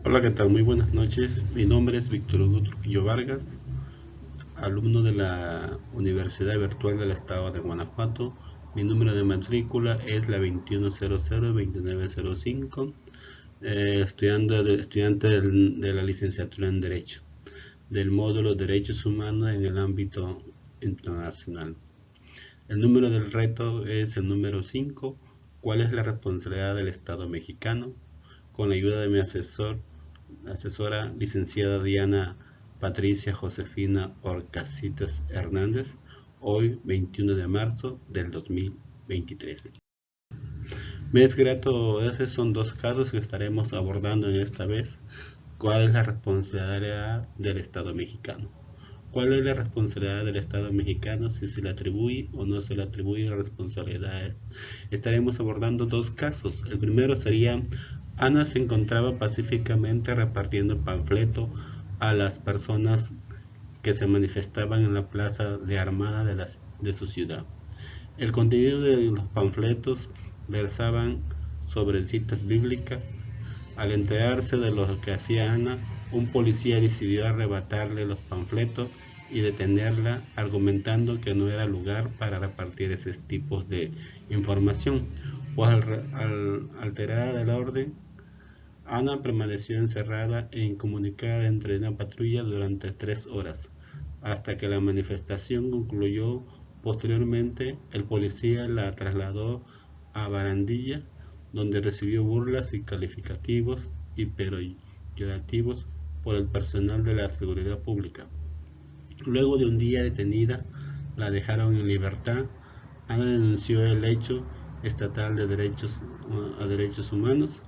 Hola, ¿qué tal? Muy buenas noches. Mi nombre es Víctor Hugo Trujillo Vargas, alumno de la Universidad Virtual del Estado de Guanajuato. Mi número de matrícula es la 2100-2905, estudiante de la licenciatura en Derecho, del módulo Derechos Humanos en el ámbito internacional. El número del reto es el número 5. ¿Cuál es la responsabilidad del Estado mexicano? Con la ayuda de mi asesora licenciada Diana Patricia Josefina Orcasitas Hernández, hoy 21 de marzo del 2023. Me es grato, esos son dos casos que estaremos abordando en esta vez. ¿Cuál es la responsabilidad del Estado mexicano? ¿Cuál es la responsabilidad del Estado mexicano? Si se le atribuye o no se le atribuye responsabilidades. Estaremos abordando dos casos. El primero sería: Ana se encontraba pacíficamente repartiendo panfletos a las personas que se manifestaban en la plaza de Armada de su ciudad. El contenido de los panfletos versaban sobre citas bíblicas. Al enterarse de lo que hacía Ana, un policía decidió arrebatarle los panfletos y detenerla, argumentando que no era lugar para repartir esos tipos de información, pues al alterar el orden, Ana permaneció encerrada e incomunicada entre una patrulla durante 3 horas, hasta que la manifestación concluyó. Posteriormente, el policía la trasladó a Barandilla, donde recibió burlas y calificativos y peyorativos por el personal de la seguridad pública. Luego de un día detenida, la dejaron en libertad. Ana denunció el hecho estatal de derechos humanos.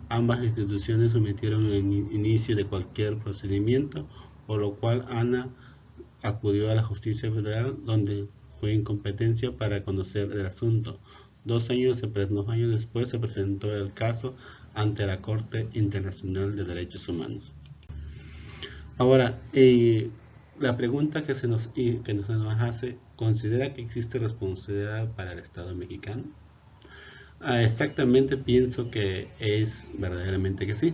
Ambas instituciones sometieron el inicio de cualquier procedimiento, por lo cual Ana acudió a la justicia federal, donde fue incompetencia para conocer el asunto. 2 años después se presentó el caso ante la Corte Internacional de Derechos Humanos. Ahora, la pregunta que se nos hace: ¿considera que existe responsabilidad para el Estado mexicano? Exactamente, pienso que es verdaderamente que sí.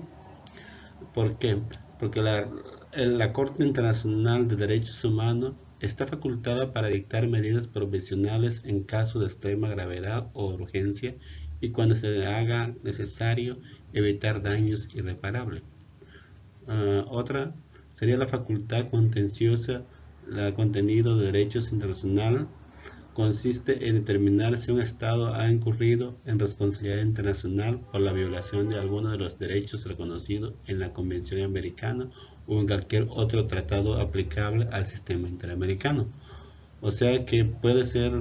¿Por qué? Porque la Corte Internacional de Derechos Humanos está facultada para dictar medidas provisionales en caso de extrema gravedad o urgencia y cuando se haga necesario evitar daños irreparables. Otra sería la facultad contenciosa. La contenido de derechos internacional consiste en determinar si un Estado ha incurrido en responsabilidad internacional por la violación de alguno de los derechos reconocidos en la Convención Americana o en cualquier otro tratado aplicable al sistema interamericano. O sea que puede ser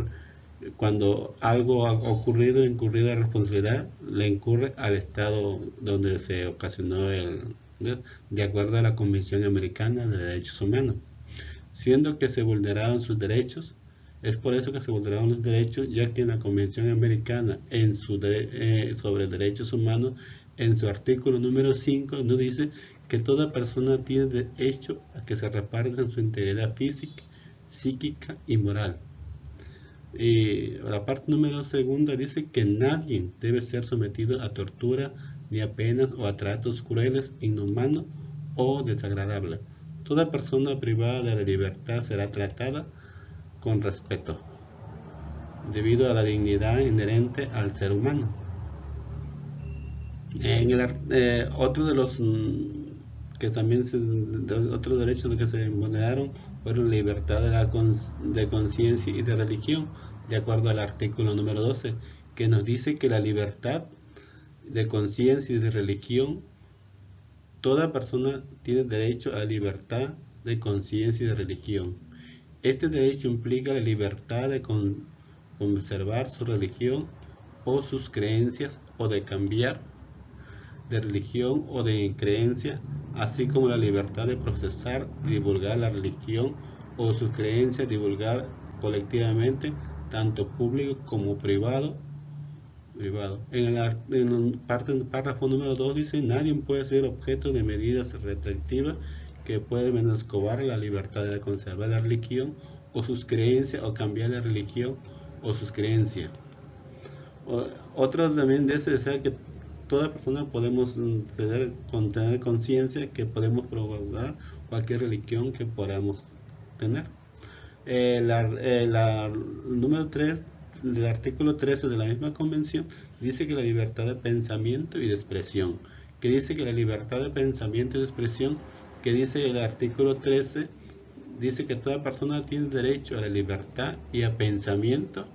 cuando algo ha ocurrido, incurrida responsabilidad, le incurre al Estado donde se ocasionó de acuerdo a la Convención Americana de Derechos Humanos, siendo que se vulneraron sus derechos. Es por eso que se vulneraron los derechos, ya que en la Convención Americana sobre Derechos Humanos, en su artículo número 5, nos dice que toda persona tiene derecho a que se repartan su integridad física, psíquica y moral. La parte número 2 dice que nadie debe ser sometido a tortura, ni a penas o a tratos crueles, inhumanos o desagradables. Toda persona privada de la libertad será tratada con respeto, debido a la dignidad inherente al ser humano. Otro de los que también otros derechos que se vulneraron fueron la libertad de conciencia y de religión, de acuerdo al artículo número 12, que nos dice que la libertad de conciencia y de religión, toda persona tiene derecho a la libertad de conciencia y de religión. Este derecho implica la libertad de conservar su religión o sus creencias, o de cambiar de religión o de creencia, así como la libertad de procesar y divulgar la religión o sus creencias, divulgar colectivamente, tanto público como privado. En el párrafo número 2 dice: nadie puede ser objeto de medidas restrictivas que pueden menoscabar la libertad de conservar la religión o sus creencias, o cambiar la religión o sus creencias. Otro también desea que toda persona podemos tener conciencia que podemos profesar cualquier religión que podamos tener. El número 3 del artículo 13 de la misma convención dice que la libertad de pensamiento y de expresión, que dice que la libertad de pensamiento y de expresión, que dice el artículo 13, dice que toda persona tiene derecho a la libertad y a pensamiento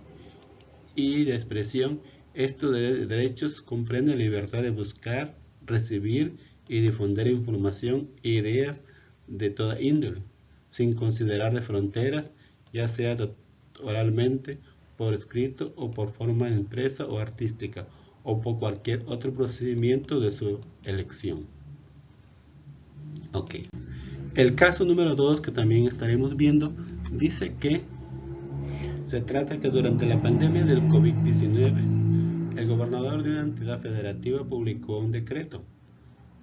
y de expresión. Estos derechos comprenden la libertad de buscar, recibir y difundir información e ideas de toda índole, sin considerar de fronteras, ya sea oralmente, por escrito o por forma impresa o artística, o por cualquier otro procedimiento de su elección. Ok. El caso número 2 que también estaremos viendo dice que se trata que durante la pandemia del COVID-19, el gobernador de una entidad federativa publicó un decreto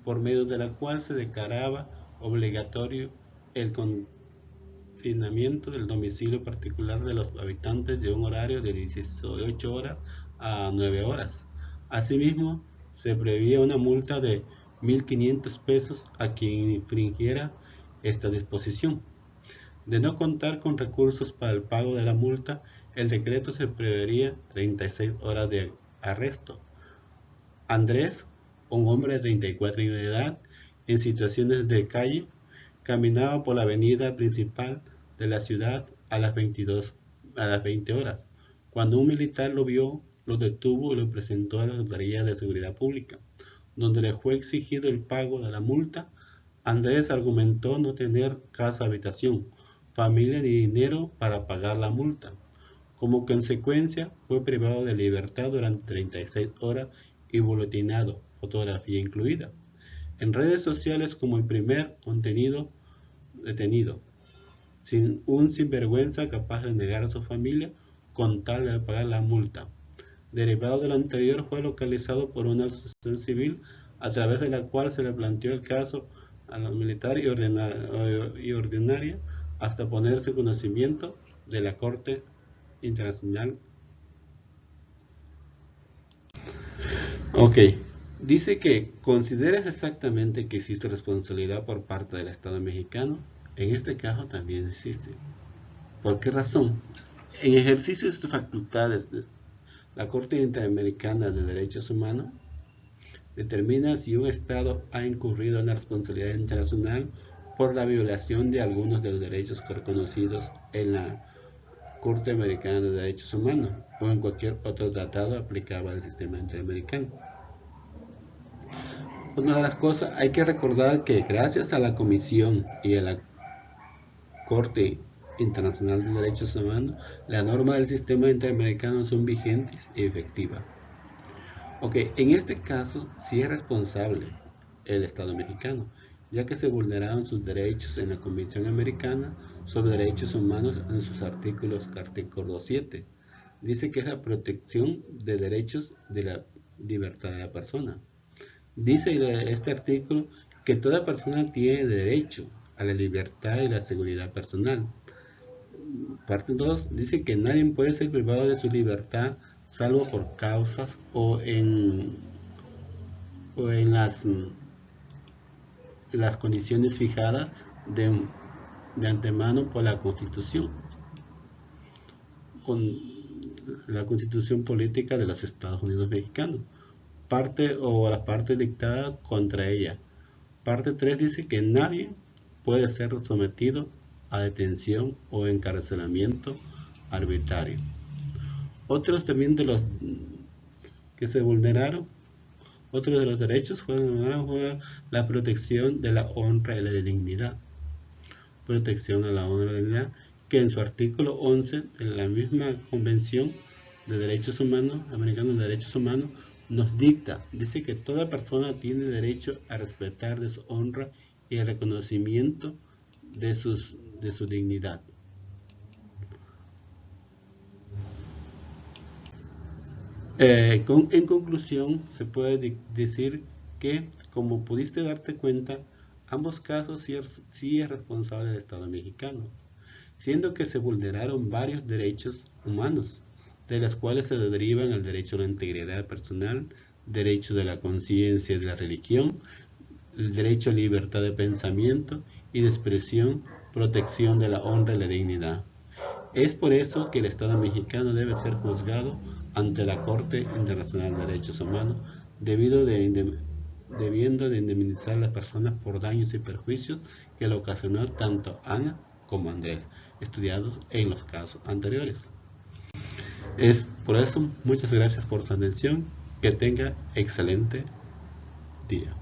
por medio de la cual se declaraba obligatorio el confinamiento del domicilio particular de los habitantes de un horario de 18 horas a 9 horas. Asimismo, se prevía una multa de 1.500 pesos a quien infringiera esta disposición. De no contar con recursos para el pago de la multa, el decreto se prevería 36 horas de arresto. Andrés, un hombre de 34 años de edad, en situaciones de calle, caminaba por la avenida principal de la ciudad a las 20 horas. Cuando un militar lo vio, lo detuvo y lo presentó a la Secretaría de Seguridad Pública, donde le fue exigido el pago de la multa. Andrés argumentó no tener casa-habitación, familia ni dinero para pagar la multa. Como consecuencia, fue privado de libertad durante 36 horas y boletinado, fotografía incluida, en redes sociales como el primer contenido detenido, sin un sinvergüenza capaz de negar a su familia con tal de pagar la multa. Derivado de lo anterior, fue localizado por una asociación civil a través de la cual se le planteó el caso a la militar y ordinaria hasta ponerse en conocimiento de la Corte Internacional. Ok, dice que consideras exactamente que existe responsabilidad por parte del Estado mexicano. En este caso también existe. ¿Por qué razón? En ejercicio de sus facultades, la Corte Interamericana de Derechos Humanos determina si un Estado ha incurrido en la responsabilidad internacional por la violación de algunos de los derechos reconocidos en la Corte Americana de Derechos Humanos o en cualquier otro tratado aplicable al sistema interamericano. Una de las cosas, hay que recordar que gracias a la Comisión y a la Corte Internacional de Derechos Humanos, las normas del sistema interamericano son vigentes y efectivas. Ok, en este caso sí es responsable el Estado mexicano, ya que se vulneraron sus derechos en la Convención Americana sobre Derechos Humanos en sus artículos, artículo 7. Dice que es la protección de derechos de la libertad de la persona. Dice este artículo que toda persona tiene derecho a la libertad y la seguridad personal. Parte 2 dice que nadie puede ser privado de su libertad salvo por causas o en las condiciones fijadas de antemano por la Constitución, con la Constitución Política de los Estados Unidos Mexicanos, la parte dictada contra ella. Parte 3 dice que nadie puede ser sometido a detención o encarcelamiento arbitrario. Otros también de los que se vulneraron, otro de los derechos fue la protección de la honra y la dignidad. Protección a la honra y la dignidad, que en su artículo 11 de la misma Convención de Derechos Humanos, Americana de Derechos Humanos, nos dicta, dice que toda persona tiene derecho a respetar de su honra y el reconocimiento de su dignidad. En conclusión, se puede decir que, como pudiste darte cuenta, ambos casos sí es responsable el Estado mexicano, siendo que se vulneraron varios derechos humanos, de los cuales se derivan el derecho a la integridad personal, derecho de la conciencia y de la religión, el derecho a libertad de pensamiento y de expresión, protección de la honra y la dignidad. Es por eso que el Estado mexicano debe ser juzgado ante la Corte Internacional de Derechos Humanos, debiendo de indemnizar a las personas por daños y perjuicios que le ocasionó tanto Ana como Andrés, estudiados en los casos anteriores. Es por eso, muchas gracias por su atención, que tenga excelente día.